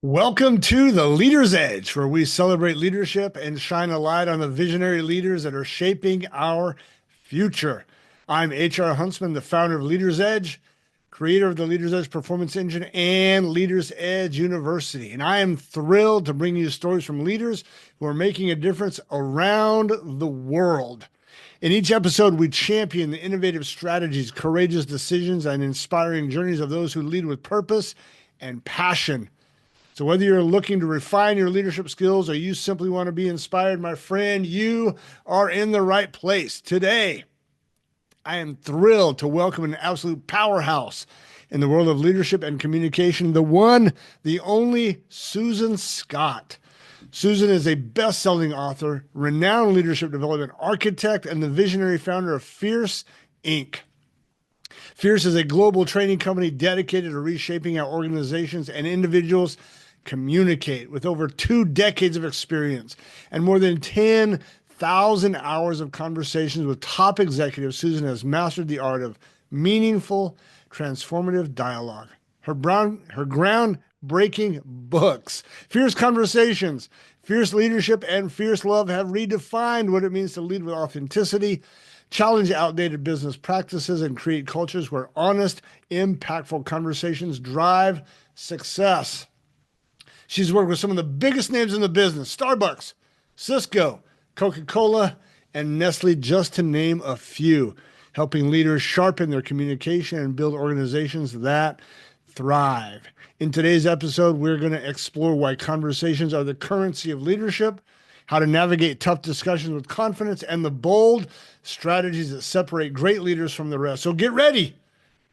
Welcome to the Leader's Edge, where we celebrate leadership and shine a light on the visionary leaders that are shaping our future. I'm HR Huntsman, the founder of Leader's Edge, creator of the Leader's Edge Performance Engine and Leader's Edge University. And I am thrilled to bring you stories from leaders who are making a difference around the world. In each episode, we champion the innovative strategies, courageous decisions, and inspiring journeys of those who lead with purpose and passion. So, whether you're looking to refine your leadership skills or you simply want to be inspired, my friend, you are in the right place. Today, I am thrilled to welcome an absolute powerhouse in the world of leadership and communication, the one, the only Susan Scott. Susan is a best-selling author, renowned leadership development architect, and the visionary founder of Fierce Inc. Fierce is a global training company dedicated to reshaping how organizations and individuals communicate. With over 2 decades of experience and more than 10,000 hours of conversations with top executives, Susan has mastered the art of meaningful, transformative dialogue. Her groundbreaking books, Fierce Conversations, Fierce Leadership, and Fierce Love, have redefined what it means to lead with authenticity, challenge outdated business practices, and create cultures where honest, impactful conversations drive success. She's worked with some of the biggest names in the business: Starbucks, Cisco, Coca-Cola, and Nestle, just to name a few, helping leaders sharpen their communication and build organizations that thrive. In today's episode, we're going to explore why conversations are the currency of leadership, how to navigate tough discussions with confidence, and the bold strategies that separate great leaders from the rest. So get ready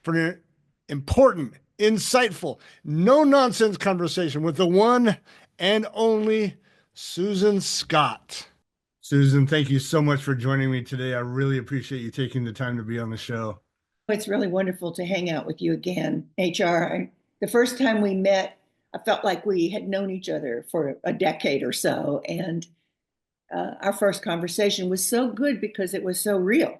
for an important, insightful, no nonsense conversation with the one and only Susan Scott. Susan, thank you so much for joining me today. I really appreciate you taking the time to be on the show. It's really wonderful to hang out with you again, HR. The first time we met, I felt like we had known each other for a decade or so. And our first conversation was so good because it was so real.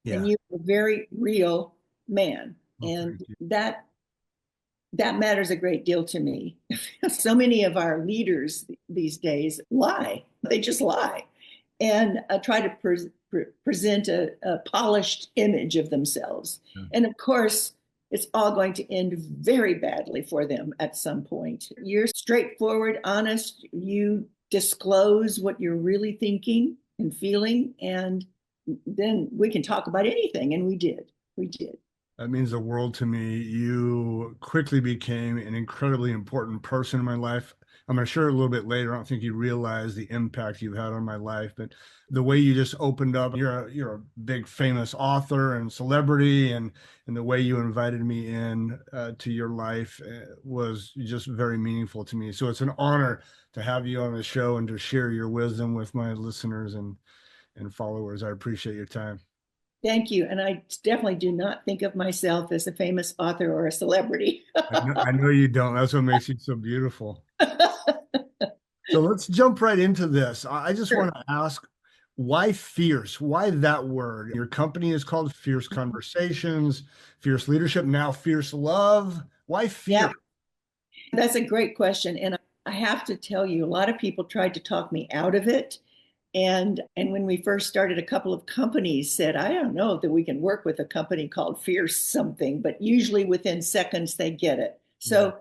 Yeah. And you were a very real man. Well, And thank you. that matters a great deal to me. So many of our leaders these days lie. They just lie and try to present a polished image of themselves. Yeah. And of course, it's all going to end very badly for them at some point. You're straightforward, honest. You disclose what you're really thinking and feeling, and then we can talk about anything. And we did. We did. That means the world to me. You quickly became an incredibly important person in my life. I'm going to share a little bit later. I don't think you realize the impact you've had on my life, but the way you just opened up, you're a big famous author and celebrity, and the way you invited me in to your life was just very meaningful to me. So it's an honor to have you on the show and to share your wisdom with my listeners and followers. I appreciate your time. Thank you. And I definitely do not think of myself as a famous author or a celebrity. I know you don't. That's what makes you so beautiful. So let's jump right into this. I just Sure. want to ask, why fierce? Why that word? Your company is called Fierce Conversations, Fierce Leadership, now Fierce Love. Why Yeah, fierce? that's a great question. And I have to tell you, a lot of people tried to talk me out of it. And when we first started, a couple of companies said, I don't know that we can work with a company called Fierce something, but usually within seconds they get it. Yeah. So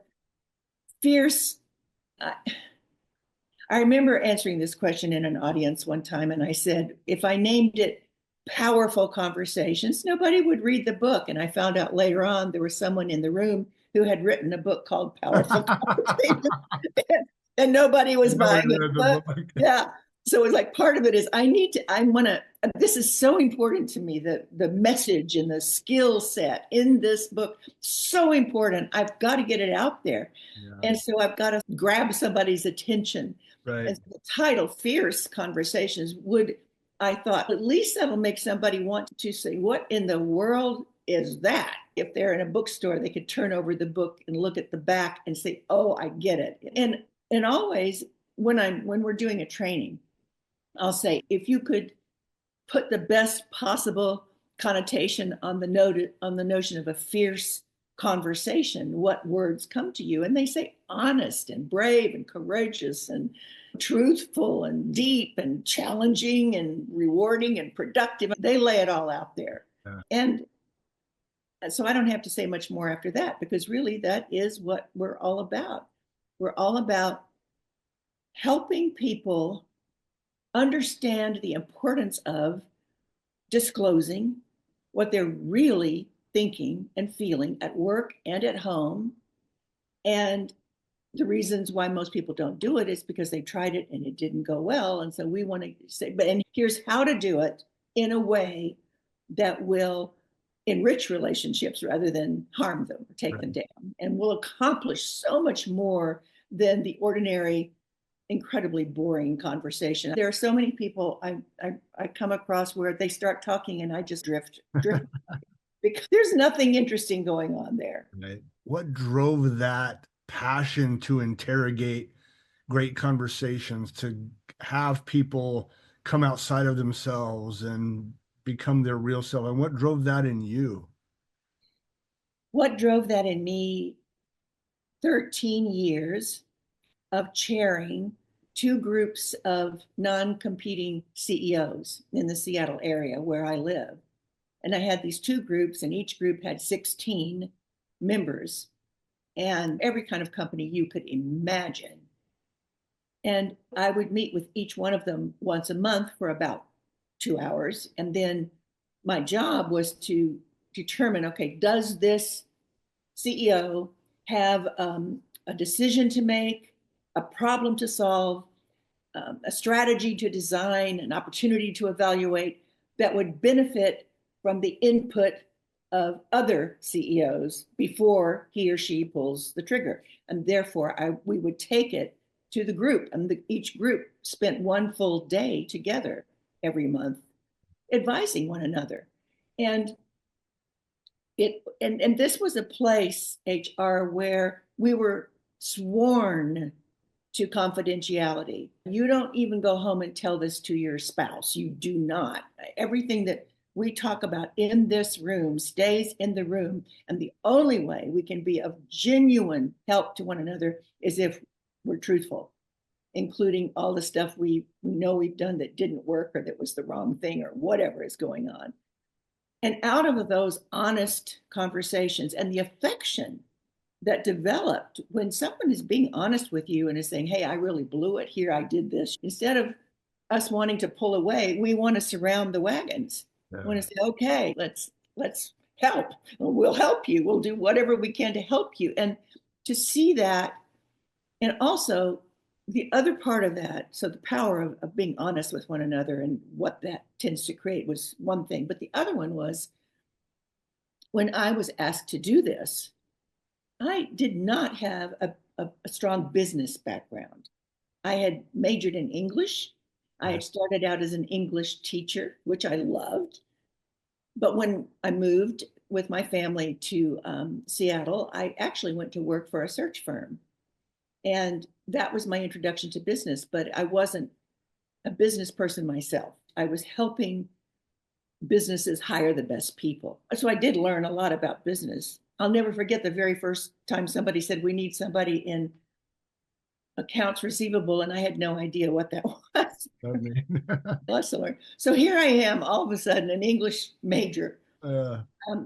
Fierce, I, I remember answering this question in an audience one time, and I said, if I named it Powerful Conversations, nobody would read the book. And I found out later on there was someone in the room who had written a book called Powerful Conversations, and nobody was Nobody buying it. read the But book. yeah, so it's like part of it is I want to, this is so important to me, the message and the skill set in this book, so important. I've got to get it out there. Yeah, And so I've got to grab somebody's attention. right. And the title, Fierce Conversations, would, I thought, at least that'll make somebody want to say, what in the world is that? If they're in a bookstore, they could turn over the book and look at the back and say, oh, I get it. And always when we're doing a training, I'll say, if you could put the best possible connotation on the notion of a fierce conversation, what words come to you. And they say honest and brave and courageous and truthful and deep and challenging and rewarding and productive. They lay it all out there. Yeah. And so I don't have to say much more after that, because really that is what we're all about. We're all about helping people understand the importance of disclosing what they're really thinking and feeling at work and at home. And the reasons why most people don't do it is because they tried it and it didn't go well. And so we want to say, but and here's how to do it in a way that will enrich relationships rather than harm them or take them down, and will accomplish so much more than the ordinary incredibly boring conversation. There are so many people I come across where they start talking and I just drift because there's nothing interesting going on there. Right. What drove that passion to interrogate great conversations, to have people come outside of themselves and become their real self? And what drove that in you? What drove that in me? 13 years of chairing two groups of non-competing CEOs in the Seattle area where I live. And I had these two groups, and each group had 16 members, and every kind of company you could imagine. And I would meet with each one of them once a month for about 2 hours. And then my job was to determine, okay, does this CEO have a decision to make, a problem to solve, a strategy to design, an opportunity to evaluate that would benefit from the input of other CEOs before he or she pulls the trigger. And therefore, we would take it to the group, and each group spent one full day together every month advising one another. And this was a place, HR, where we were sworn to confidentiality. You don't even go home and tell this to your spouse. You do not. Everything that we talk about in this room stays in the room. And the only way we can be of genuine help to one another is if we're truthful, including all the stuff we know we've done that didn't work or that was the wrong thing or whatever is going on. And out of those honest conversations and the affection that developed when someone is being honest with you and is saying, hey, I really blew it here, I did this, instead of us wanting to pull away, we want to surround the wagons. We want to say, okay, let's help. We'll help you. We'll do whatever we can to help you. And to see that, and also the other part of that, so the power of being honest with one another and what that tends to create was one thing. But the other one was when I was asked to do this, I did not have a strong business background. I had majored in English. I had started out as an English teacher, which I loved. But when I moved with my family to Seattle, I actually went to work for a search firm. And that was my introduction to business, but I wasn't a business person myself. I was helping businesses hire the best people. So I did learn a lot about business. I'll never forget the very first time somebody said, we need somebody in accounts receivable, and I had no idea what that was. Lots to learn. So here I am, all of a sudden, an English major,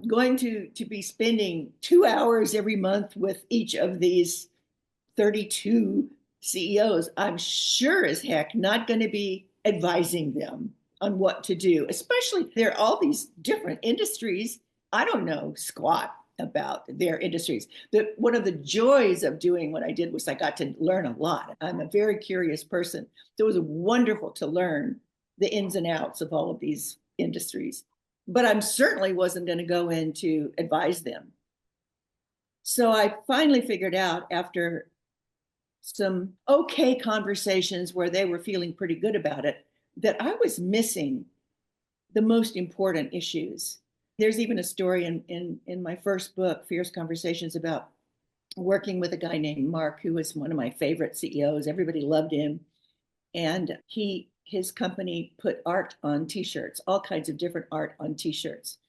going to be spending 2 hours every month with each of these 32 CEOs. I'm sure as heck not going to be advising them on what to do, especially there are all these different industries. I don't know squat about their industries. One of the joys of doing what I did was I got to learn a lot. I'm a very curious person. So it was wonderful to learn the ins and outs of all of these industries. But I certainly wasn't going to go in to advise them. So I finally figured out, after some okay conversations where they were feeling pretty good about it, that I was missing the most important issues. There's even a story in my first book, Fierce Conversations, about working with a guy named Mark, who was one of my favorite CEOs. Everybody loved him. And his company put art on T-shirts, all kinds of different art on T-shirts.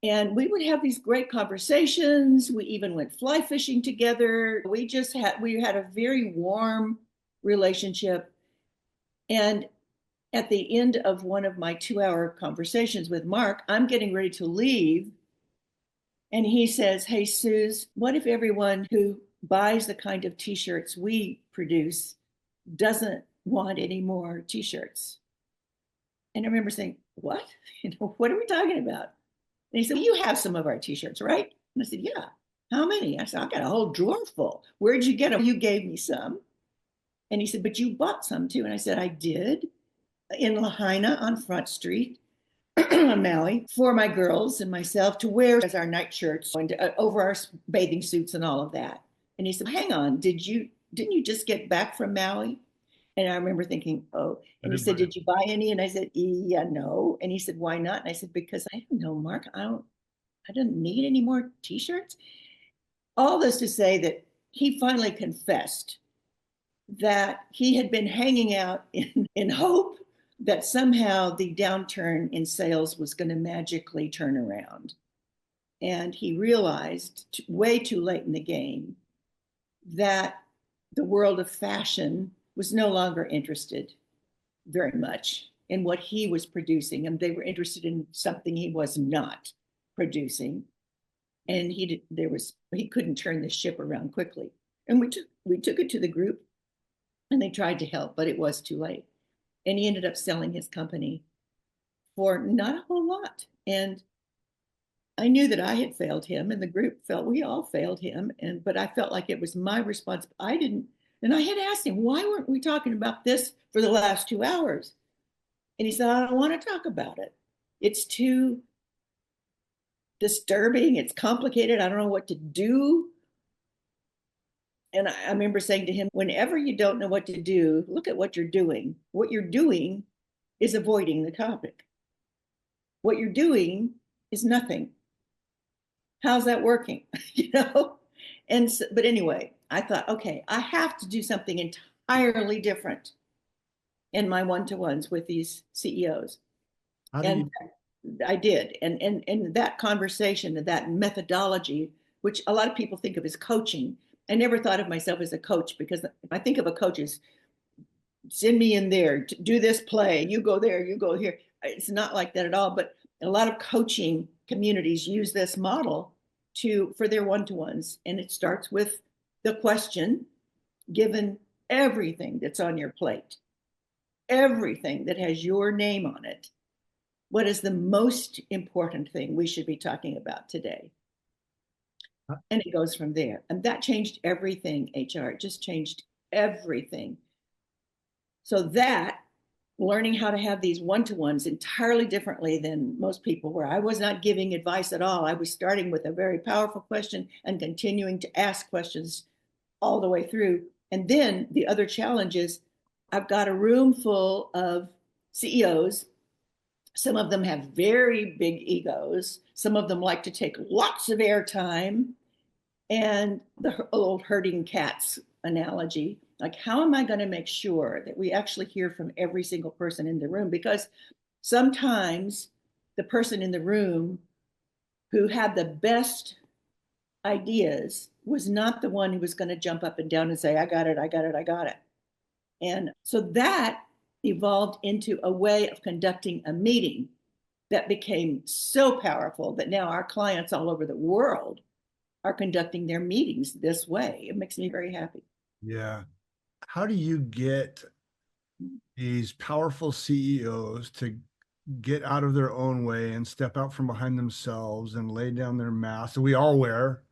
And we would have these great conversations. We even went fly fishing together. We had a very warm relationship. And at the end of one of my 2 hour conversations with Mark, I'm getting ready to leave. And he says, "Hey, Suze, what if everyone who buys the kind of t shirts we produce doesn't want any more t shirts?" And I remember saying, "What? What are we talking about?" And he said, "Well, you have some of our t shirts, right?" And I said, "Yeah." "How many?" I said, "I got a whole drawer full." "Where'd you get them?" "You gave me some." And he said, "But you bought some too." And I said, "I did, in Lahaina on Front Street on Maui, for my girls and myself to wear as our night shirts and over our bathing suits and all of that." And he said, "Hang on, didn't you just get back from Maui?" And I remember thinking, "Oh." I And he didn't said, buy it. "Did you buy any?" And I said, "Yeah, no." And he said, "Why not?" And I said, "Because I don't know, Mark. I didn't need any more t-shirts." All this to say that he finally confessed that he had been hanging out in hope that somehow the downturn in sales was going to magically turn around. And he realized way too late in the game that the world of fashion was no longer interested very much in what he was producing, and they were interested in something he was not producing. And he couldn't turn the ship around quickly. And we took it to the group, and they tried to help, but it was too late. And he ended up selling his company for not a whole lot. And I knew that I had failed him, and the group felt we all failed him. But I felt like it was my responsibility. I didn't, and I had asked him, "Why weren't we talking about this for the last 2 hours?" And he said, "I don't want to talk about it. It's too disturbing. It's complicated. I don't know what to do." And I remember saying to him, "Whenever you don't know what to do, look at what you're doing. What you're doing is avoiding the topic. What you're doing is nothing. How's that working?" you know? And so, but anyway, I thought, okay, I have to do something entirely different in my one-to-ones with these CEOs. How do And you I did. And that conversation, that methodology, which a lot of people think of as coaching, I never thought of myself as a coach, because if I think of a coach as send me in there, do this play, you go there, you go here. It's not like that at all. But a lot of coaching communities use this model for their one-to-ones. And it starts with the question, given everything that's on your plate, everything that has your name on it, what is the most important thing we should be talking about today? And it goes from there. And that changed everything, HR. It just changed everything. So that learning how to have these one-to-ones entirely differently than most people, where I was not giving advice at all. I was starting with a very powerful question and continuing to ask questions all the way through. And then the other challenge is I've got a room full of CEOs. Some of them have very big egos. Some of them like to take lots of airtime. And the old herding cats analogy, like, how am I going to make sure that we actually hear from every single person in the room? Because sometimes the person in the room who had the best ideas was not the one who was going to jump up and down and say, "I got it, I got it, I got it." And so that evolved into a way of conducting a meeting that became so powerful that now our clients all over the world are conducting their meetings this way. It makes me very happy. Yeah. How do you get these powerful CEOs to get out of their own way and step out from behind themselves and lay down their mask that we all wear?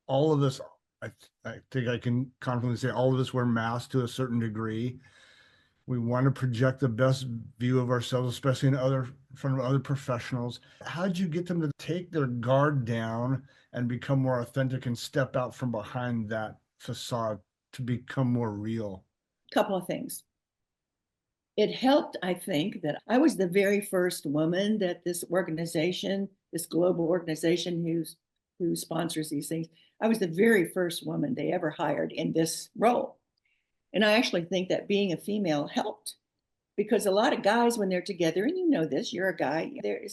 All of us, I, I think I can confidently say all of us wear masks to a certain degree. We want to project the best view of ourselves, especially in front of other professionals. How did you get them to take their guard down and become more authentic and step out from behind that facade to become more real? A couple of things. It helped, I think, that I was the very first woman that this organization, this global organization who sponsors these things, I was the very first woman they ever hired in this role. And I actually think that being a female helped, because a lot of guys, when they're together, and you know this, you're a guy,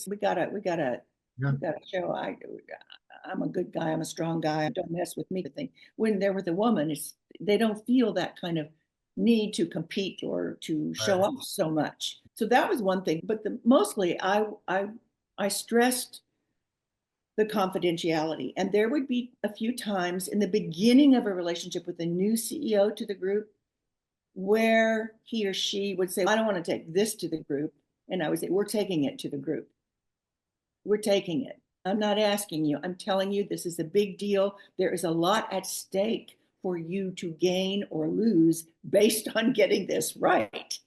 we gotta Yeah. You got to show I'm a good guy. I'm a strong guy. Don't mess with me. Thing. When they're with a woman, they don't feel that kind of need to compete or to show Right. off so much. So that was one thing. But mostly, I stressed the confidentiality, and there would be a few times in the beginning of a relationship with a new CEO to the group where he or she would say, I don't want to take this to the group. And I would say, we're taking it to the group. We're taking it. I'm not asking you. I'm telling you, this is a big deal. There is a lot at stake for you to gain or lose based on getting this right.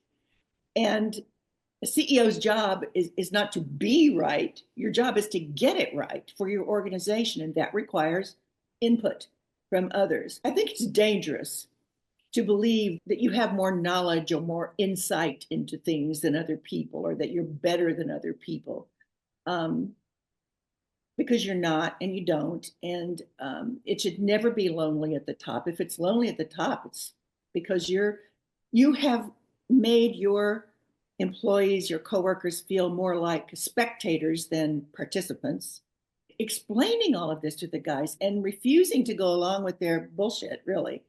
And a CEO's job is not to be right. Your job is to get it right for your organization. And that requires input from others. I think it's dangerous to believe that you have more knowledge or more insight into things than other people, or that you're better than other people. Um, because you're not, and you don't. And it should never be lonely at the top. If it's lonely at the top, it's because you have made your employees, your coworkers feel more like spectators than participants. Explaining all of this to the guys and refusing to go along with their bullshit, really.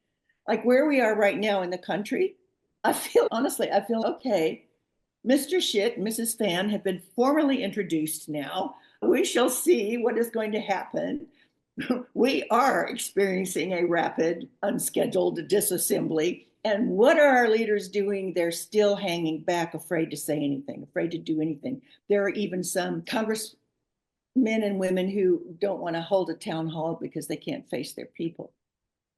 Like where we are right now in the country, I feel honestly, I feel okay. Mr. Shit and Mrs. Fan have been formally introduced now. We shall see what is going to happen. We are experiencing a rapid, unscheduled disassembly. And what are our leaders doing? They're still hanging back, afraid to say anything, afraid to do anything. There are even some congressmen and women who don't want to hold a town hall because they can't face their people.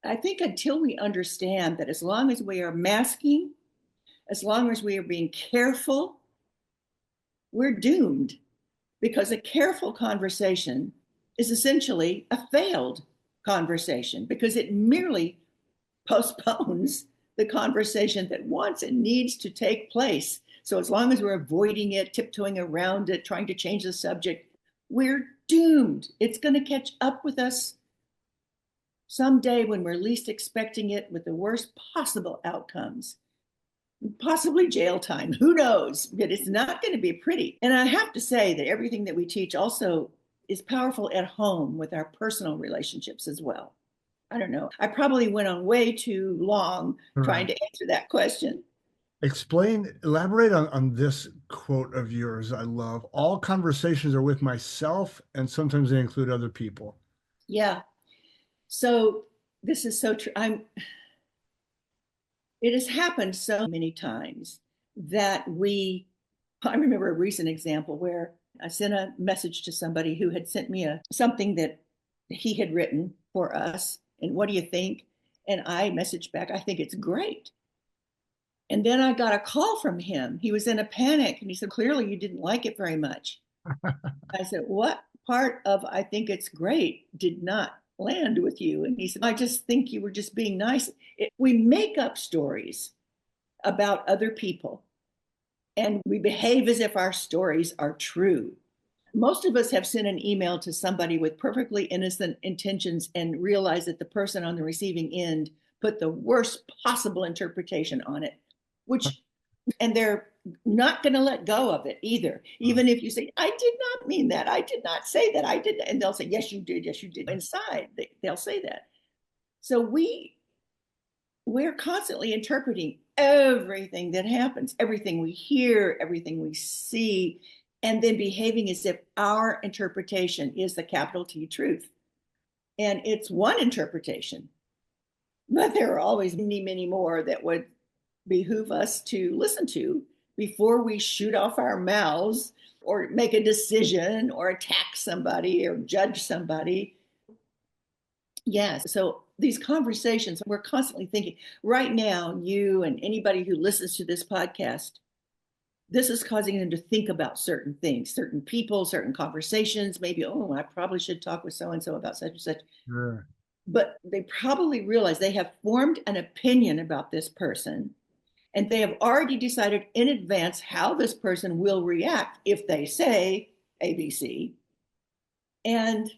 I think until we understand that as long as we are masking, as long as we are being careful, we're doomed, because a careful conversation is essentially a failed conversation because it merely postpones the conversation that wants and needs to take place. So as long as we're avoiding it, tiptoeing around it, trying to change the subject, we're doomed. It's going to catch up with us someday when we're least expecting it, with the worst possible outcomes, possibly jail time. Who knows? But it's not going to be pretty. And I have to say that everything that we teach also is powerful at home with our personal relationships as well. I don't know. I probably went on way too long All trying right. to answer that question. Elaborate on this quote of yours. I love all conversations are with myself, and sometimes they include other people. Yeah. So this is so true. It has happened so many times that I remember a recent example where I sent a message to somebody who had sent me something that he had written for us. And what do you think? And I messaged back, I think it's great. And then I got a call from him. He was in a panic and he said, clearly you didn't like it very much. I said, what part of I think it's great did not land with you? And he said, I just think you were just being nice. We make up stories about other people and we behave as if our stories are true. Most of us have sent an email to somebody with perfectly innocent intentions and realized that the person on the receiving end put the worst possible interpretation on it, which, and they're not going to let go of it either. Even if you say, I did not mean that. I did not say that. I did. And they'll say, yes, you did. Yes, you did. Inside, they'll say that. So we're constantly interpreting everything that happens, everything we hear, everything we see, and then behaving as if our interpretation is the capital T truth. And it's one interpretation, but there are always many, many more that would behoove us to listen to before we shoot off our mouths or make a decision or attack somebody or judge somebody. Yes. So these conversations, we're constantly thinking right now, you and anybody who listens to this podcast, this is causing them to think about certain things, certain people, certain conversations. Maybe, oh, I probably should talk with so and so about such and such. Sure. But they probably realize they have formed an opinion about this person and they have already decided in advance how this person will react if they say ABC. And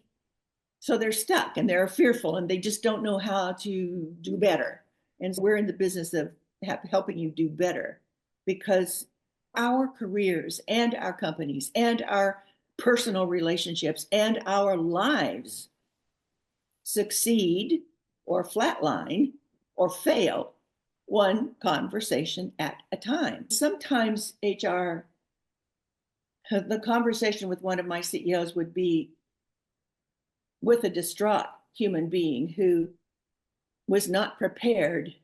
so they're stuck and they're fearful and they just don't know how to do better. And so we're in the business of helping you do better, because our careers and our companies and our personal relationships and our lives succeed or flatline or fail one conversation at a time. Sometimes HR, the conversation with one of my CEOs would be with a distraught human being who was not prepared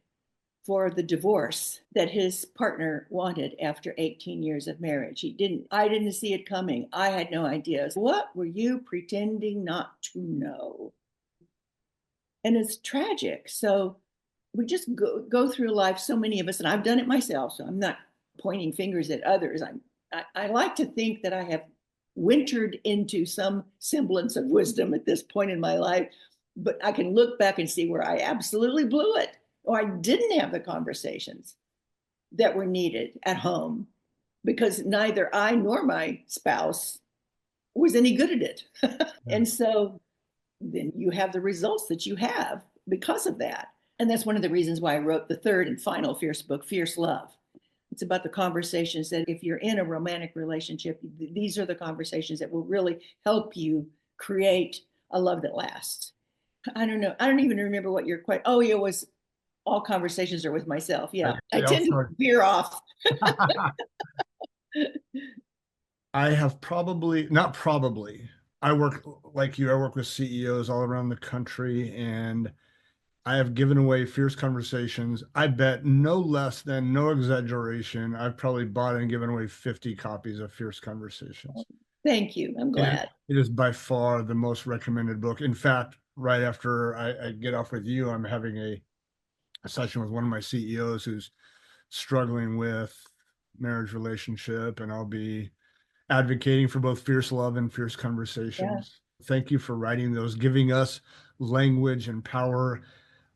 for the divorce that his partner wanted after 18 years of marriage. I didn't see it coming. I had no idea. What were you pretending not to know? And it's tragic. So we just go through life, so many of us, and I've done it myself, so I'm not pointing fingers at others. I like to think that I have wintered into some semblance of wisdom at this point in my life, but I can look back and see where I absolutely blew it, or I didn't have the conversations that were needed at home because neither I nor my spouse was any good at it. And so then you have the results that you have because of that. And that's one of the reasons why I wrote the third and final Fierce book, Fierce Love. It's about the conversations that if you're in a romantic relationship, these are the conversations that will really help you create a love that lasts. I don't know. I don't even remember what your question. Oh, yeah, it was all conversations are with myself. Yeah. I tend to veer off. I have probably, not probably, I work like you, I work with CEOs all around the country, and I have given away fierce conversations. I bet no less than, no exaggeration, I've probably bought and given away 50 copies of Fierce Conversations. Thank you. I'm glad. It is by far the most recommended book. In fact, right after I get off with you, I'm having a session with one of my CEOs who's struggling with marriage relationship, and I'll be advocating for both Fierce Love and Fierce Conversations. Yeah. Thank you for writing those, giving us language and power.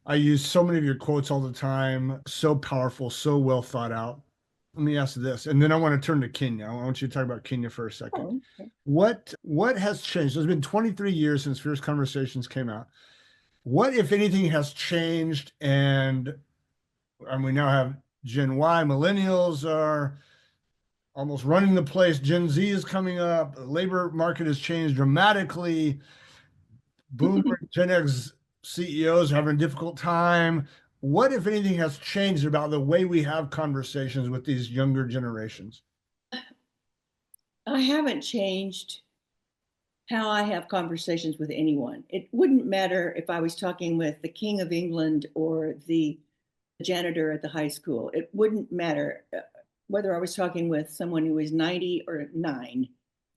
I use so many of your quotes all the time, so powerful, so well thought out. Let me ask this, and then I want to turn to Kenya. I want you to talk about Kenya for a second. Oh, okay. What has changed? It's been 23 years since Fierce Conversations came out. What, if anything, has changed? And we now have Gen Y, millennials are almost running the place. Gen Z is coming up. The labor market has changed dramatically. Boomer, Gen X CEOs are having a difficult time. What, if anything, has changed about the way we have conversations with these younger generations? I haven't changed how I have conversations with anyone. It wouldn't matter if I was talking with the King of England or the janitor at the high school. It wouldn't matter whether I was talking with someone who was 90 or 9.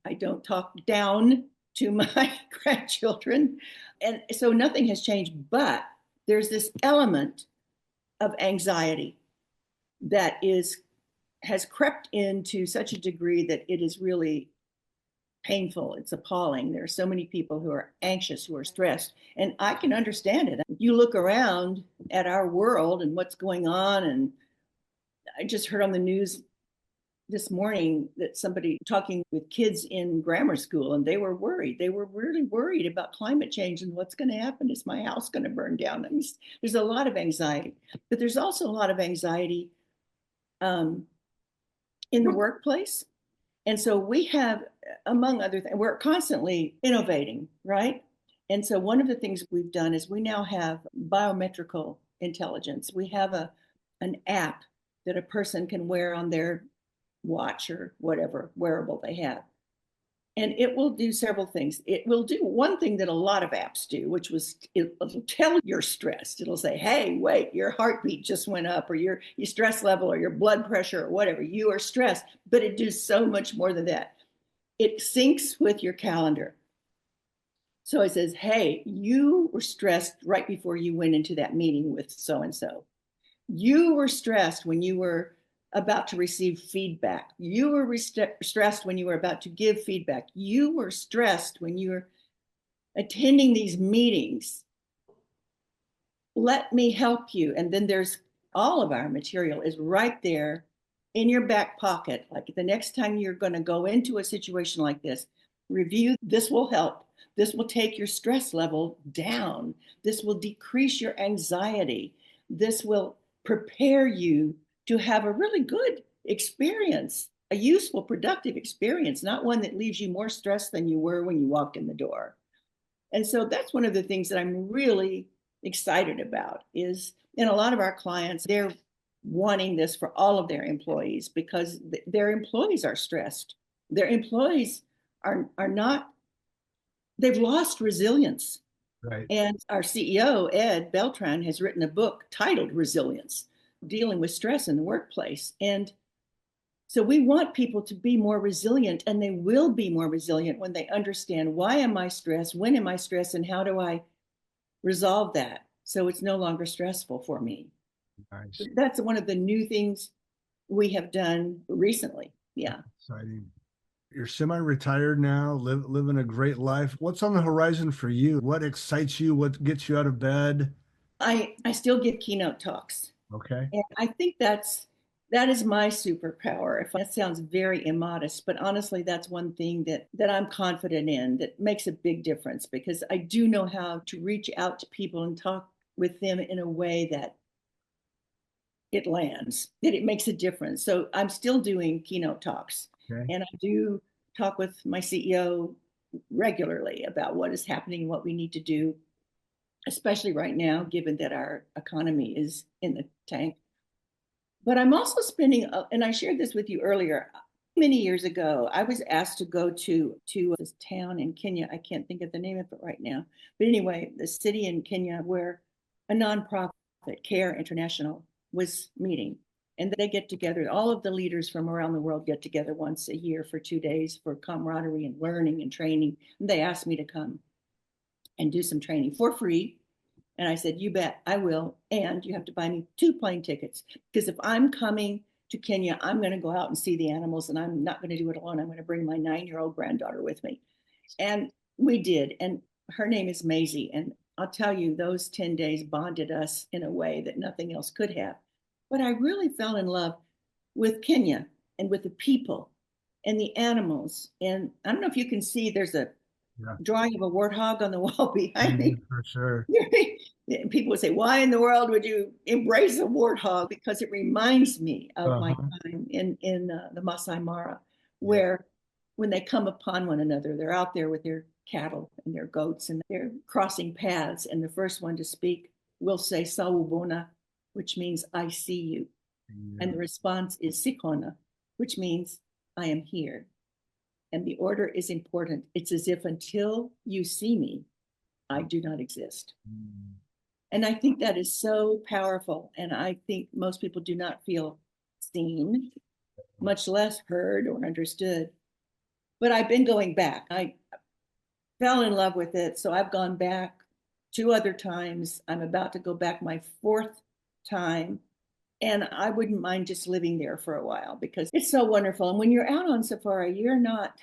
I don't talk down to my grandchildren. And so nothing has changed, but there's this element of anxiety that has crept into such a degree that it is really painful. It's appalling. There are so many people who are anxious, who are stressed, and I can understand it. You look around at our world and what's going on, and I just heard on the news this morning that somebody talking with kids in grammar school, and they were worried. They were really worried about climate change and what's going to happen. Is my house going to burn down? I mean, there's a lot of anxiety, but there's also a lot of anxiety in the workplace. And so we have, among other things, we're constantly innovating, right? And so one of the things we've done is we now have biometrical intelligence. We have an app that a person can wear on their watch or whatever wearable they have. And it will do several things. It will do one thing that a lot of apps do, which was it'll tell you're stressed. It'll say, hey, wait, your heartbeat just went up, or your stress level, or your blood pressure, or whatever. You are stressed. But it does so much more than that. It syncs with your calendar. So it says, hey, you were stressed right before you went into that meeting with so-and-so. You were stressed when you were about to receive feedback. You were stressed when you were about to give feedback. You were stressed when you were attending these meetings. Let me help you. And then there's all of our material is right there in your back pocket. Like the next time you're going to go into a situation like this, review. This will help. This will take your stress level down. This will decrease your anxiety. This will prepare you to have a really good experience a useful, productive experience, not one that leaves you more stressed than you were when you walked in the door. And so that's one of the things that I'm really excited about is, and a lot of our clients, they're wanting this for all of their employees because their employees are stressed. Their employees are not, they've lost resilience. Right. And our CEO, Ed Beltran, has written a book titled Resilience, dealing with stress in the workplace. And so we want people to be more resilient, and they will be more resilient when they understand, why am I stressed? When am I stressed? And how do I resolve that so it's no longer stressful for me? Nice. That's one of the new things we have done recently. Yeah. Exciting. You're semi-retired now, living a great life. What's on the horizon for you? What excites you? What gets you out of bed? I still give keynote talks. Okay. And I think that is my superpower. If that sounds very immodest, but honestly, that's one thing that I'm confident in that makes a big difference, because I do know how to reach out to people and talk with them in a way that it lands, that it makes a difference. So I'm still doing keynote talks, Okay. and I do talk with my CEO regularly about what is happening, what we need to do, especially right now, given that our economy is in the tank. But I'm also spending, and I shared this with you earlier. Many years ago, I was asked to go to this town in Kenya. I can't think of the name of it right now, but anyway, the city in Kenya where a nonprofit, Care International, was meeting, and they get together. All of the leaders from around the world get together once a year for 2 days for camaraderie and learning and training. And they asked me to come and do some training for free. And I said, you bet I will. And you have to buy me 2 plane tickets. Because if I'm coming to Kenya, I'm going to go out and see the animals, and I'm not going to do it alone. I'm going to bring my 9-year-old granddaughter with me. And we did. And her name is Maisie. And I'll tell you, those 10 days bonded us in a way that nothing else could have. But I really fell in love with Kenya and with the people and the animals. And I don't know if you can see, there's a Yeah. drawing of a warthog on the wall behind me. For sure. People would say, why in the world would you embrace a warthog? Because it reminds me of my Uh-huh. time in the Masai Mara, Yeah. where when they come upon one another, they're out there with their cattle and their goats, and they're crossing paths. And the first one to speak will say Sawubona, which means I see you. Yeah. And the response is Sikona, which means I am here. And the order is important. It's as if until you see me, I do not exist. Mm. And I think that is so powerful. And I think most people do not feel seen, much less heard or understood. But I've been going back. I fell in love with it. So I've gone back 2 other times. I'm about to go back my fourth time. And I wouldn't mind just living there for a while because it's so wonderful. And when you're out on safari, you're not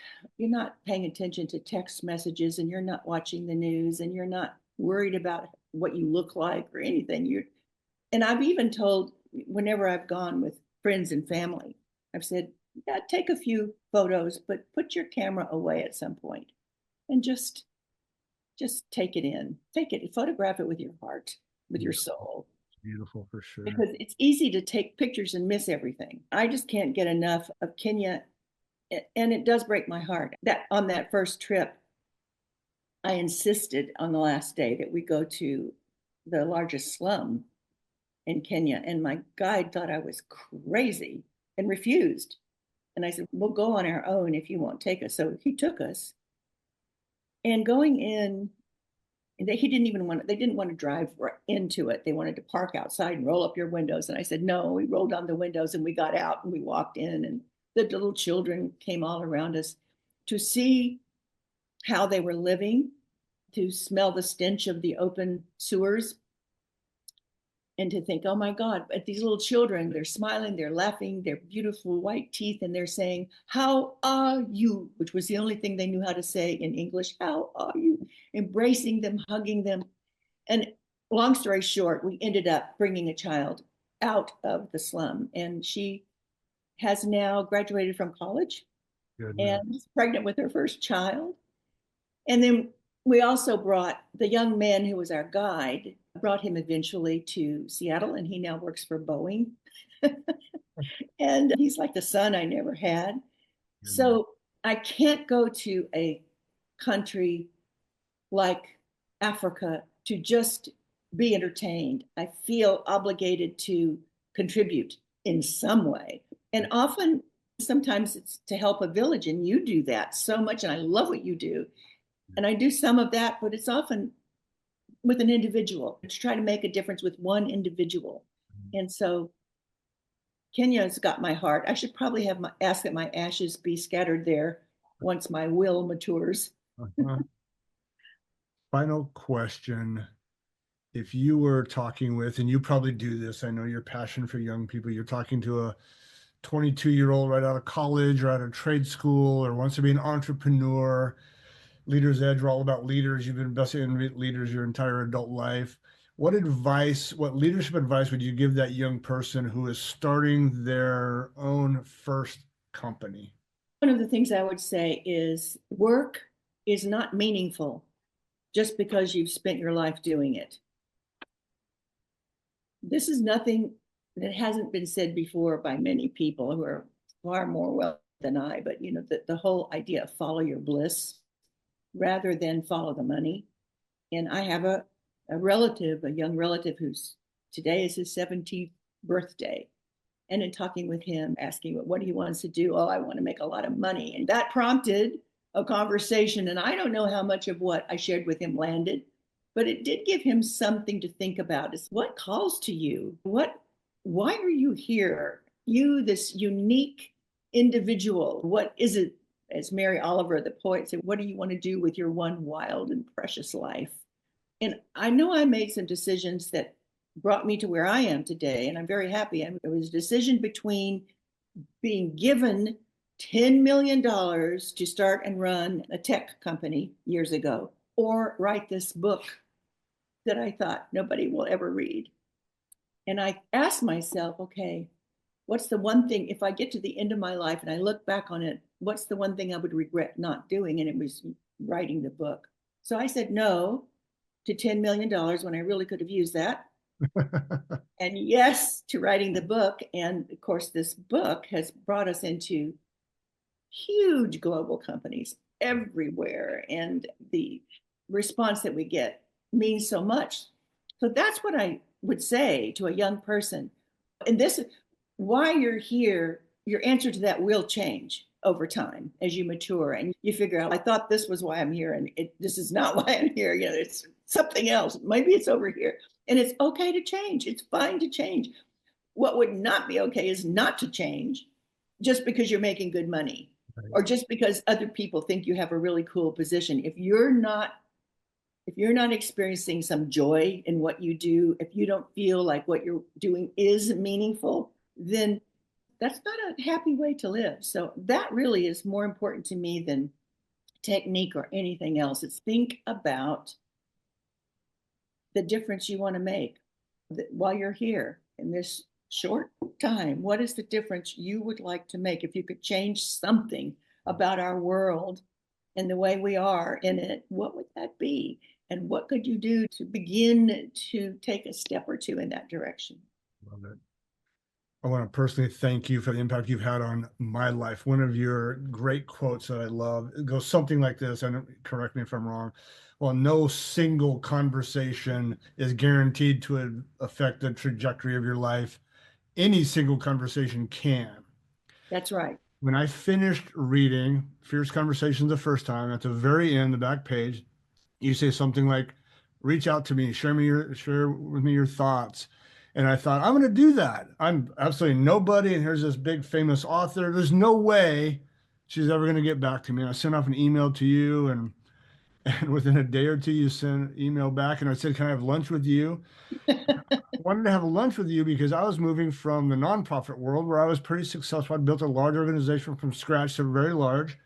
paying attention to text messages, and you're not watching the news, and you're not worried about what you look like or anything. And I've even told, whenever I've gone with friends and family, I've said, yeah, take a few photos, but put your camera away at some point and just take it in. Take it, photograph it with your heart, with your soul, Beautiful for sure. because it's easy to take pictures and miss everything. I just can't get enough of Kenya, and it does break my heart that on that first trip, I insisted on the last day that we go to the largest slum in Kenya, and my guide thought I was crazy and refused. And I said, "We'll go on our own if you won't take us." So he took us, and going in, he didn't even want, they didn't want to drive into it. They wanted to park outside and roll up your windows. And I said, no. We rolled down the windows and we got out and we walked in, and the little children came all around us to see how they were living, to smell the stench of the open sewers, and to think, oh my God, but these little children, they're smiling, they're laughing, they're beautiful white teeth, and they're saying, how are you? Which was the only thing they knew how to say in English. How are you? Embracing them, hugging them. And long story short, we ended up bringing a child out of the slum, and she has now graduated from college Goodness. and is pregnant with her first child. And then we also brought the young man who was our guide. Brought him eventually to Seattle, and he now works for Boeing. And he's like the son I never had. So I can't go to a country like Africa to just be entertained. I feel obligated to contribute in some way. And often, sometimes it's to help a village, and you do that so much. And I love what you do. And I do some of that, but it's often with an individual to try to make a difference with one individual. And so Kenya's got my heart. I should probably ask that my ashes be scattered there once my will matures. Uh-huh. Final question. If you were talking with, and you probably do this, I know your passion for young people, you're talking to a 22-year-old right out of college or out of trade school or wants to be an entrepreneur. Leaders Edge, we're all about leaders. You've been investing in leaders your entire adult life. What advice, what leadership advice would you give that young person who is starting their own first company? One of the things I would say is work is not meaningful just because you've spent your life doing it. This is nothing that hasn't been said before by many people who are far more well than I, but the whole idea of follow your bliss rather than follow the money. And I have a relative, a young relative who's today is his 17th birthday. And in talking with him, asking what he wants to do, oh, I want to make a lot of money. And that prompted a conversation. And I don't know how much of what I shared with him landed, but it did give him something to think about. Is what calls to you? Why are you here? You, this unique individual, what is it? As Mary Oliver, the poet, said, what do you want to do with your one wild and precious life? And I know I made some decisions that brought me to where I am today, and I'm very happy. It was a decision between being given $10 million to start and run a tech company years ago, or write this book that I thought nobody will ever read. And I asked myself, okay, what's the one thing, if I get to the end of my life and I look back on it, what's the one thing I would regret not doing? And it was writing the book. So I said no to $10 million when I really could have used that. And yes to writing the book. And of course, this book has brought us into huge global companies everywhere. And the response that we get means so much. So that's what I would say to a young person. And this, why you're here, your answer to that will change over time as you mature and you figure out, I thought this was why I'm here, and this is not why I'm here. It's something else. Maybe it's over here. And it's okay to change. It's fine to change. What would not be okay is not to change just because you're making good money, right, or just because other people think you have a really cool position. If you're not experiencing some joy in what you do, if you don't feel like what you're doing is meaningful, then that's not a happy way to live. So that really is more important to me than technique or anything else. It's think about the difference you want to make while you're here in this short time. What is the difference you would like to make? If you could change something about our world and the way we are in it, what would that be? And what could you do to begin to take a step or two in that direction? Love it. I want to personally thank you for the impact you've had on my life. One of your great quotes that I love, it goes something like this, and correct me if I'm wrong. Well, no single conversation is guaranteed to affect the trajectory of your life. Any single conversation can. That's right. When I finished reading Fierce Conversations the first time, at the very end, the back page, you say something like, reach out to me, share with me your thoughts. And I thought, I'm going to do that. I'm absolutely nobody. And here's this big famous author. There's no way she's ever going to get back to me. And I sent off an email to you, and within a day or two, you sent an email back. And I said, can I have lunch with you? I wanted to have a lunch with you because I was moving from the nonprofit world where I was pretty successful. I built a large organization from scratch to very large,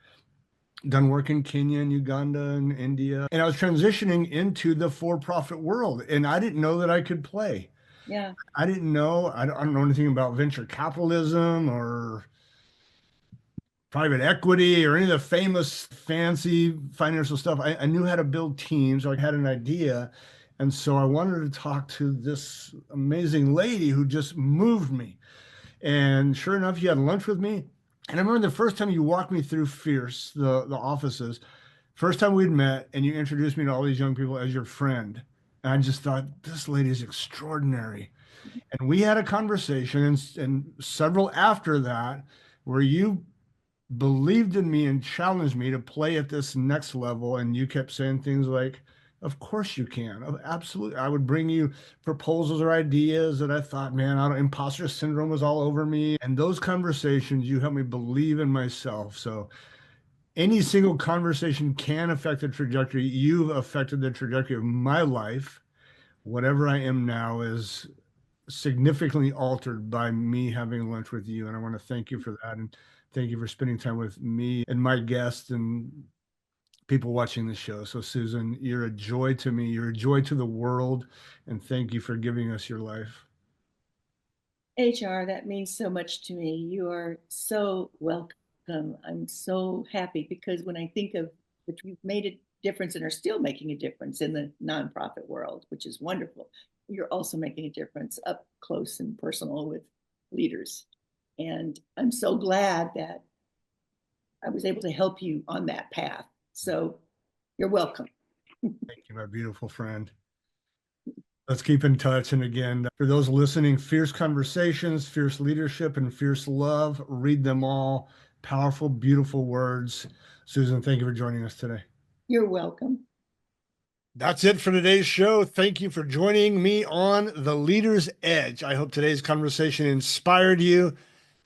done work in Kenya and Uganda and India. And I was transitioning into the for-profit world. And I didn't know that I could play. Yeah. I didn't know, I don't know anything about venture capitalism or private equity or any of the famous fancy financial stuff. I knew how to build teams. So I had an idea. And so I wanted to talk to this amazing lady who just moved me. And sure enough, you had lunch with me. And I remember the first time you walked me through Fierce, the offices, first time we'd met, and you introduced me to all these young people as your friend. And I just thought, this lady is extraordinary. And we had a conversation and several after that where you believed in me and challenged me to play at this next level. And you kept saying things like, of course you can. Absolutely. I would bring you proposals or ideas that I thought, man, imposter syndrome was all over me. And those conversations, you helped me believe in myself. So any single conversation can affect the trajectory. You've affected the trajectory of my life. Whatever I am now is significantly altered by me having lunch with you. And I want to thank you for that. And thank you for spending time with me and my guests and people watching the show. So, Susan, you're a joy to me. You're a joy to the world. And thank you for giving us your life. HR, that means so much to me. You are so welcome. I'm so happy because when I think of that you've made a difference and are still making a difference in the nonprofit world, which is wonderful, you're also making a difference up close and personal with leaders. And I'm so glad that I was able to help you on that path. So you're welcome. Thank you, my beautiful friend. Let's keep in touch. And again, for those listening, Fierce Conversations, Fierce Leadership, and Fierce Love, read them all. Powerful, beautiful words. Susan, thank you for joining us today. You're welcome. That's it for today's show. Thank you for joining me on The Leader's Edge. I hope today's conversation inspired you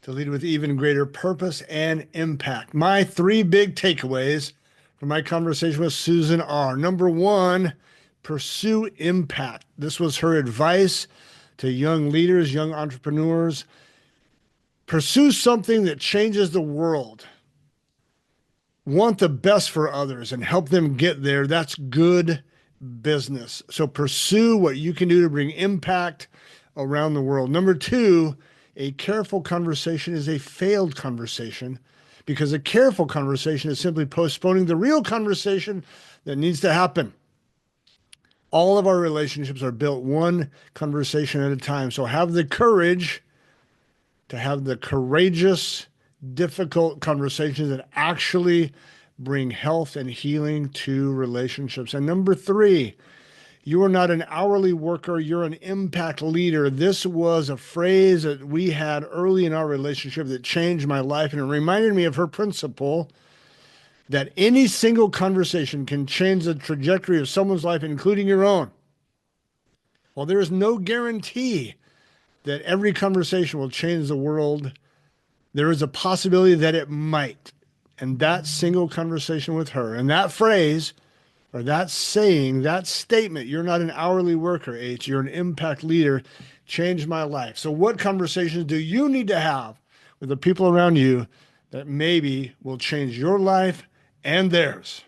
to lead with even greater purpose and impact. My three big takeaways from my conversation with Susan are: number one, pursue impact. This was her advice to young leaders, young entrepreneurs. Pursue something that changes the world. Want the best for others and help them get there. That's good business. So pursue what you can do to bring impact around the world. Number two, a careful conversation is a failed conversation, because a careful conversation is simply postponing the real conversation that needs to happen. All of our relationships are built one conversation at a time. So have the courage to have the courageous, difficult conversations that actually bring health and healing to relationships. And number three, you are not an hourly worker, you're an impact leader. This was a phrase that we had early in our relationship that changed my life, and it reminded me of her principle that any single conversation can change the trajectory of someone's life, including your own. While there is no guarantee that every conversation will change the world, there is a possibility that it might. And that single conversation with her, and that phrase, or that saying, that statement, you're not an hourly worker, H, you're an impact leader, changed my life. So what conversations do you need to have with the people around you that maybe will change your life and theirs?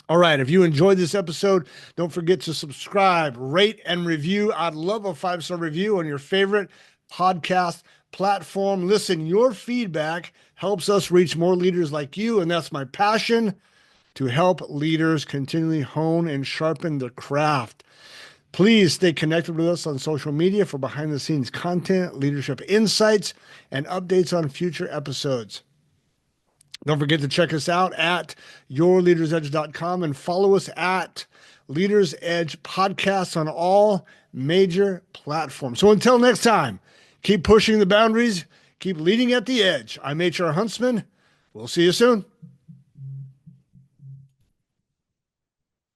All right, if you enjoyed this episode, don't forget to subscribe, rate, and review. I'd love a 5-star review on your favorite podcast platform. Listen, your feedback helps us reach more leaders like you, and that's my passion, to help leaders continually hone and sharpen their craft. Please stay connected with us on social media for behind-the-scenes content, leadership insights, and updates on future episodes. Don't forget to check us out at yourleadersedge.com and follow us at Leaders Edge Podcasts on all major platforms. So until next time, keep pushing the boundaries, keep leading at the edge. I'm HR Huntsman. We'll see you soon.